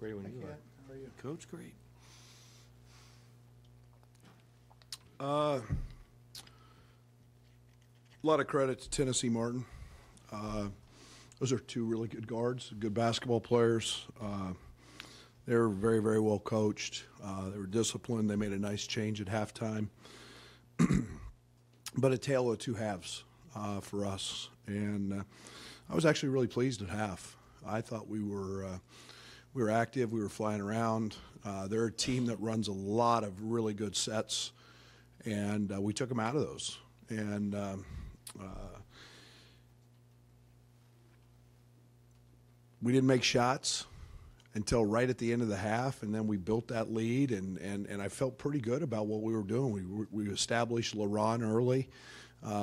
Ready when you are. How are you? Coach, great. A lot of credit to Tennessee Martin. Those are two really good guards, good basketball players. They were very, very well coached. They were disciplined. They made a nice change at halftime. But a tale of two halves for us. And I was actually really pleased at half. I thought we were active. We were flying around. They're a team that runs a lot of really good sets, and we took them out of those. And we didn't make shots until right at the end of the half, and then we built that lead, and I felt pretty good about what we were doing. We established LaRon early.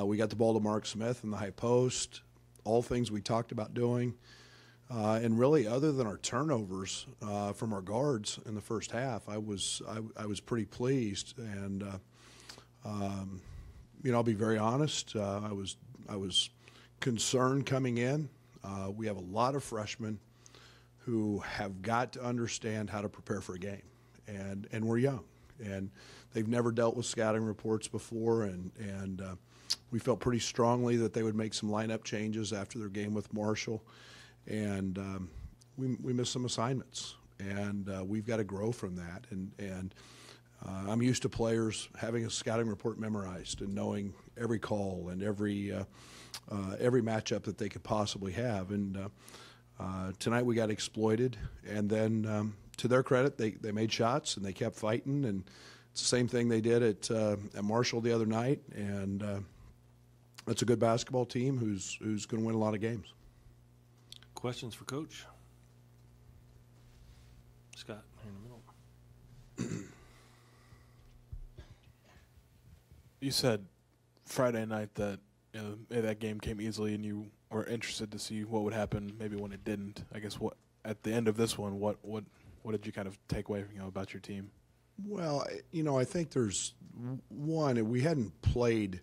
We got the ball to Mark Smith in the high post, all things we talked about doing. And really, other than our turnovers from our guards in the first half, I was pretty pleased. And I'll be very honest. I was concerned coming in. We have a lot of freshmen who have got to understand how to prepare for a game, and we're young, and they've never dealt with scouting reports before, and we felt pretty strongly that they would make some lineup changes after their game with Marshall. And we missed some assignments, and we've got to grow from that. And I'm used to players having a scouting report memorized and knowing every call and every matchup that they could possibly have. And tonight we got exploited. And then to their credit, they made shots and they kept fighting. And it's the same thing they did at Marshall the other night. And that's a good basketball team who's going to win a lot of games. Questions for Coach? Scott, here in the middle. You said Friday night that that game came easily, and you were interested to see what would happen maybe when it didn't. I guess what at the end of this one, what did you kind of take away about your team? Well, I think there's one. We hadn't played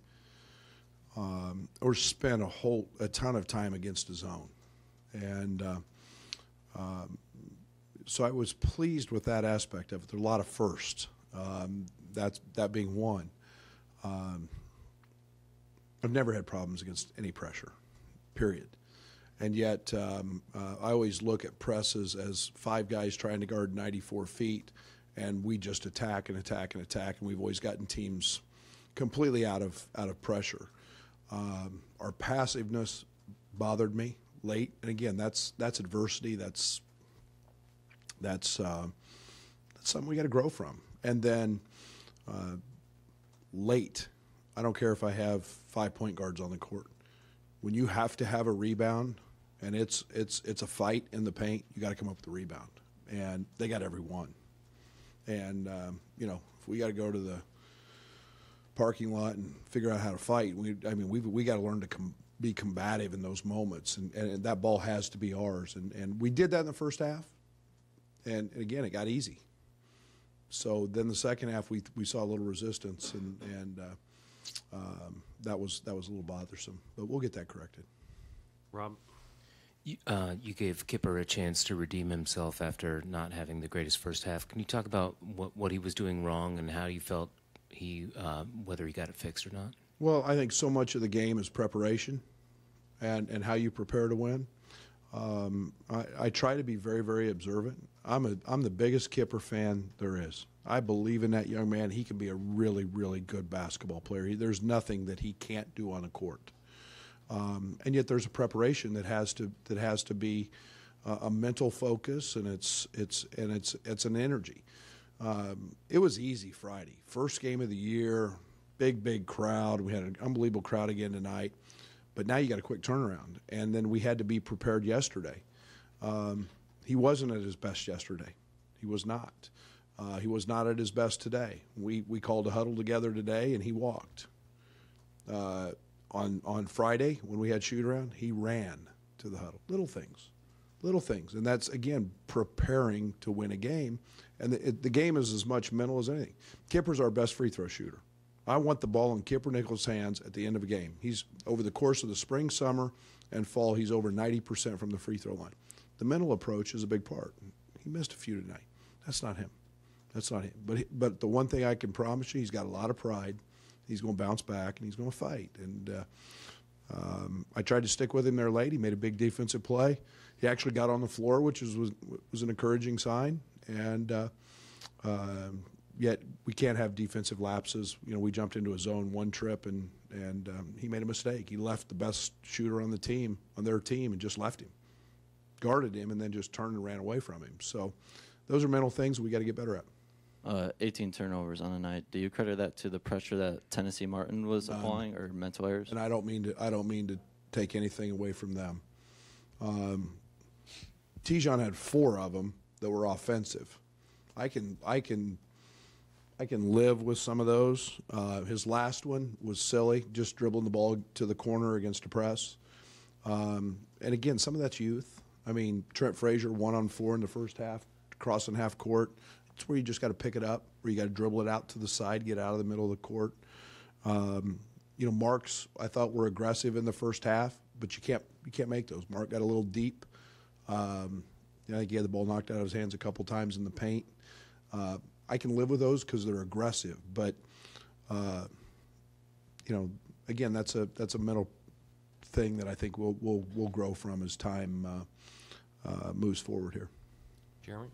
or spent a ton of time against a zone. And so I was pleased with that aspect of it. There are a lot of firsts, that being one. I've never had problems against any pressure, period. And yet I always look at presses as five guys trying to guard 94 feet, and we just attack and attack and attack, and we've always gotten teams completely out of pressure. Our passiveness bothered me late, and again, that's adversity. That's something we got to grow from. And then late, I don't care if I have 5 point guards on the court. When you have to have a rebound, and it's a fight in the paint, you got to come up with a rebound, and they got every one. And if we got to go to the parking lot and figure out how to fight, we got to learn to be combative in those moments, and that ball has to be ours. And we did that in the first half, and again, it got easy. So then the second half, we saw a little resistance, and that was a little bothersome. But we'll get that corrected. Rob? You gave Kipper a chance to redeem himself after not having the greatest first half. Can you talk about what he was doing wrong and how you felt whether he got it fixed or not? Well, I think so much of the game is preparation and how you prepare to win. I try to be very, very observant. I'm the biggest Kipper fan there is. I believe in that young man. He can be a really, really good basketball player. There's nothing that he can't do on a court. And yet there's a preparation that has to be a mental focus, and it's an energy. It was easy Friday, first game of the year. Big crowd. We had an unbelievable crowd again tonight. But now you got a quick turnaround. And then we had to be prepared yesterday. He wasn't at his best yesterday. He was not. He was not at his best today. We called a huddle together today, and he walked. On Friday, when we had shoot-around, he ran to the huddle. Little things. And that's, again, preparing to win a game. And the game is as much mental as anything. Kipper's our best free throw shooter. I want the ball in Kipper Nichols' hands at the end of a game. He's, over the course of the spring, summer, and fall, he's over 90% from the free throw line. The mental approach is a big part. He missed a few tonight. That's not him. That's not him. But the one thing I can promise you, he's got a lot of pride. He's going to bounce back, and he's going to fight. And I tried to stick with him there late. He made a big defensive play. He actually got on the floor, which was an encouraging sign. And yet we can't have defensive lapses. You know, we jumped into a zone one trip, and he made a mistake. He left the best shooter on their team, and just left him, guarded him, and then just turned and ran away from him. So those are mental things we got to get better at. 18 turnovers on the night. Do you credit that to the pressure that Tennessee Martin was applying, or mental errors? And I don't mean to take anything away from them. Tijon had 4 of them that were offensive. I can live with some of those. His last one was silly, just dribbling the ball to the corner against a press. And again, some of that's youth. I mean, Trent Frazier 1-on-4 in the first half, crossing half court. It's where you just got to pick it up, where you got to dribble it out to the side, get out of the middle of the court. You know, Marks, I thought, were aggressive in the first half, but you can't make those. Mark got a little deep. I think he had the ball knocked out of his hands a couple times in the paint. I can live with those because they're aggressive, but you know, again, that's a mental thing that I think we'll grow from as time moves forward here. Jeremy?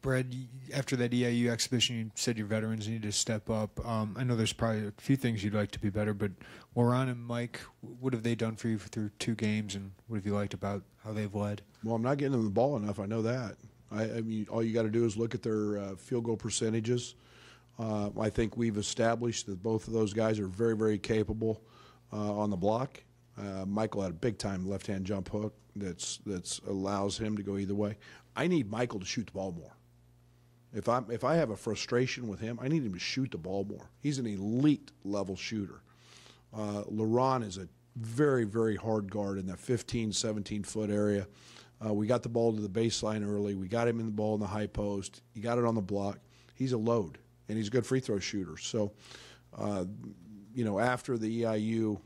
Brad, after that EIU exhibition, you said your veterans need to step up. I know there's probably a few things you'd like to be better, but Laurent and Mike, what have they done for you through 2 games, and what have you liked about how they've led? Well, I'm not getting them the ball enough. I know that. I mean, all you got to do is look at their field goal percentages. I think we've established that both of those guys are very, very capable on the block. Michael had a big-time left-hand jump hook that's allows him to go either way. I need Michael to shoot the ball more. If I have a frustration with him, I need him to shoot the ball more. He's an elite level shooter. Laurent is a very, very hard guard in that 15, 17-foot area. We got the ball to the baseline early. We got him in the ball in the high post. He got it on the block. He's a load, and he's a good free throw shooter. So, you know, after the EIU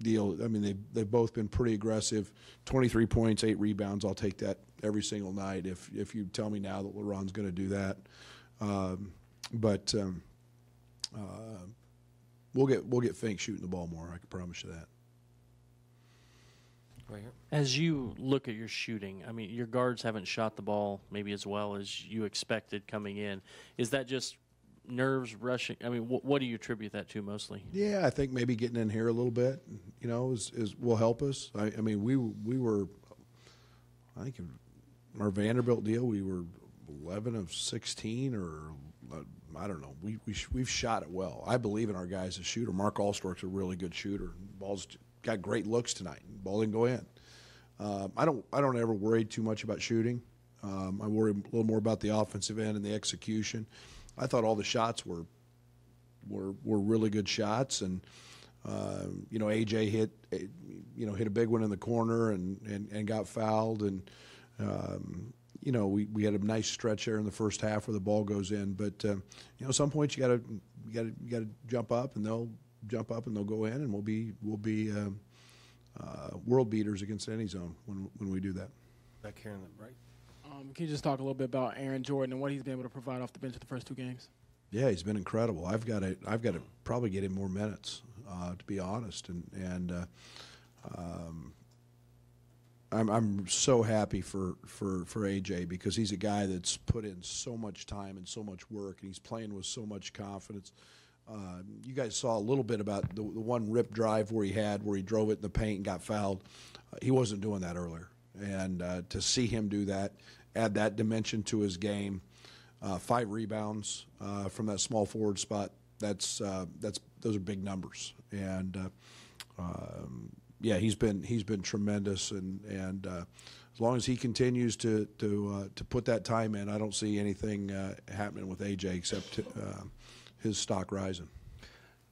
deal, I mean, they've both been pretty aggressive. 23 points, 8 rebounds. I'll take that every single night if you tell me now that Laurent's going to do that. But we'll get Fink shooting the ball more. I can promise you that. Right here. As you look at your shooting, I mean, your guards haven't shot the ball maybe as well as you expected coming in. Is that just nerves rushing? I mean, what do you attribute that to mostly? Yeah, I think maybe getting in here a little bit, you know, will help us. I mean, we were, I think, in our Vanderbilt deal, we were 11 of 16, or I don't know. We've shot it well. I believe in our guys as shooter. Mark Allstork's a really good shooter. Ball's got great looks tonight. Ball didn't go in. I don't ever worry too much about shooting. I worry a little more about the offensive end and the execution. I thought all the shots were really good shots, and you know, AJ hit a big one in the corner and got fouled, and you know, we had a nice stretch there in the first half where the ball goes in. But you know, at some point you got to jump up, and they'll jump up and they'll go in, and we'll be world beaters against any zone when we do that. Back here in the right. Can you just talk a little bit about Aaron Jordan and what he's been able to provide off the bench in the first 2 games? Yeah, he's been incredible. I've got to probably get him more minutes, to be honest. And I'm so happy for AJ, because he's a guy that's put in so much time and so much work, and he's playing with so much confidence. You guys saw a little bit about the one rip drive where he drove it in the paint and got fouled. He wasn't doing that earlier, and to see him do that, add that dimension to his game, 5 rebounds from that small forward spot. Those are big numbers, and yeah, he's been tremendous, and as long as he continues to put that time in, I don't see anything happening with AJ except his stock rising.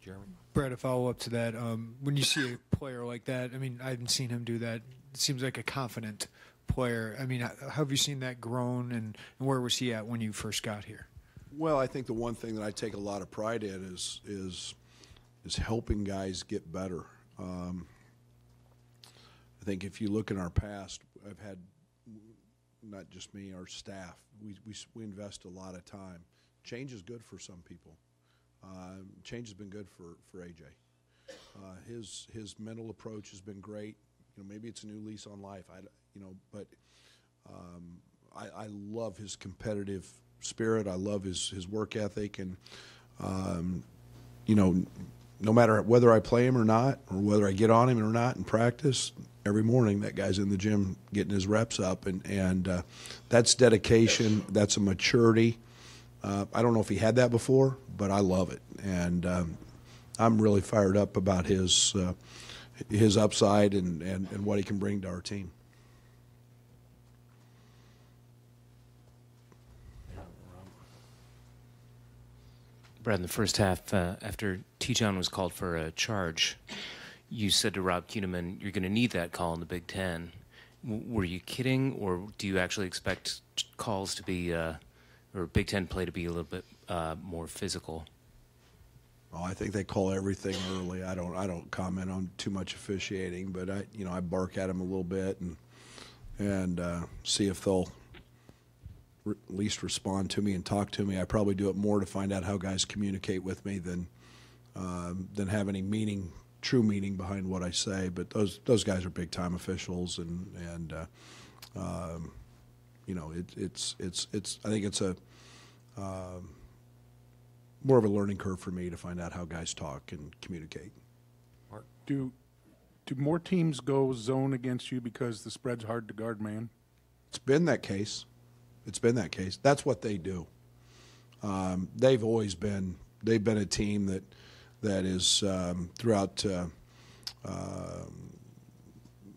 Jeremy? Brad, a follow-up to that. When you see a player like that, I mean, I haven't seen him do that. It seems like a confident player. I mean, how have you seen that grown, and where was he at when you first got here? Well, I think the one thing that I take a lot of pride in is helping guys get better. I think if you look in our past, I've had not just me, our staff, we invest a lot of time. Change is good for some people. Change has been good for AJ. His mental approach has been great. Maybe it's a new lease on life. But I love his competitive spirit. I love his work ethic, and no matter whether I play him or not, or whether I get on him or not in practice, every morning that guy's in the gym getting his reps up, and that's dedication. That's a maturity. I don't know if he had that before, but I love it, and I'm really fired up about his upside and what he can bring to our team. Brad, in the first half, after T-John was called for a charge, you said to Rob Kuehneman, you're going to need that call in the Big Ten. Were you kidding, or do you actually expect calls to be, or Big Ten play to be a little bit more physical? Well, I think they call everything early. I don't comment on too much officiating, but I bark at them a little bit and see if they'll at least respond to me and talk to me. I probably do it more to find out how guys communicate with me than have any true meaning behind what I say. But those guys are big time officials, and it's I think it's a more of a learning curve for me to find out how guys talk and communicate. Mark? Do more teams go zone against you because the spread's hard to guard man? It's been that case. That's what they do. They've been a team that is throughout.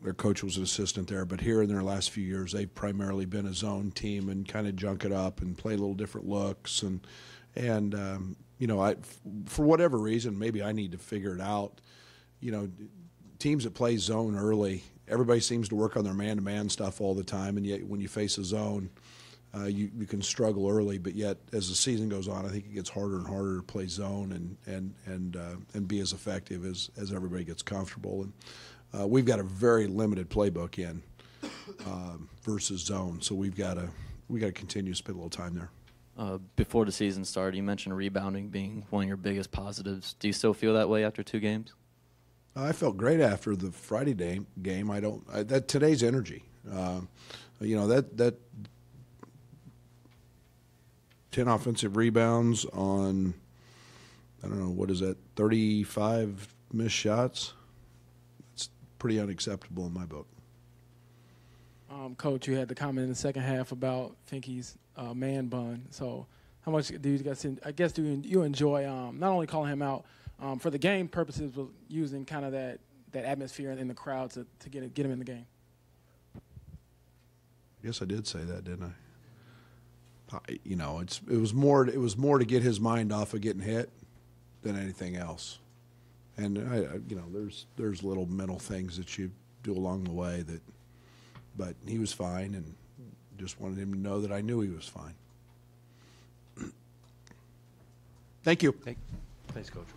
Their coach was an assistant there, but here in their last few years, they've primarily been a zone team and kind of junk it up and play a little different looks and for whatever reason, maybe I need to figure it out. Teams that play zone early, everybody seems to work on their man-to-man stuff all the time, and yet when you face a zone, you can struggle early. But yet, as the season goes on, I think it gets harder and harder to play zone and be as effective as everybody gets comfortable. And we've got a very limited playbook in versus zone, so we got to continue to spend a little time there. Before the season started, you mentioned rebounding being one of your biggest positives. Do you still feel that way after 2 games? I felt great after the Friday game. Today's energy. That 10 offensive rebounds on, I don't know, what is that, 35 missed shots? It's pretty unacceptable in my book. Coach, you had the comment in the second half about Finke's man bun. So how much do you guys, I guess, do you enjoy not only calling him out for the game purposes, but using kind of that atmosphere in the crowd to get him in the game? I guess I did say that, didn't I? It was more to get his mind off of getting hit than anything else. And there's little mental things that you do along the way but he was fine, and just wanted him to know that I knew he was fine. Thank you. Thanks, Coach.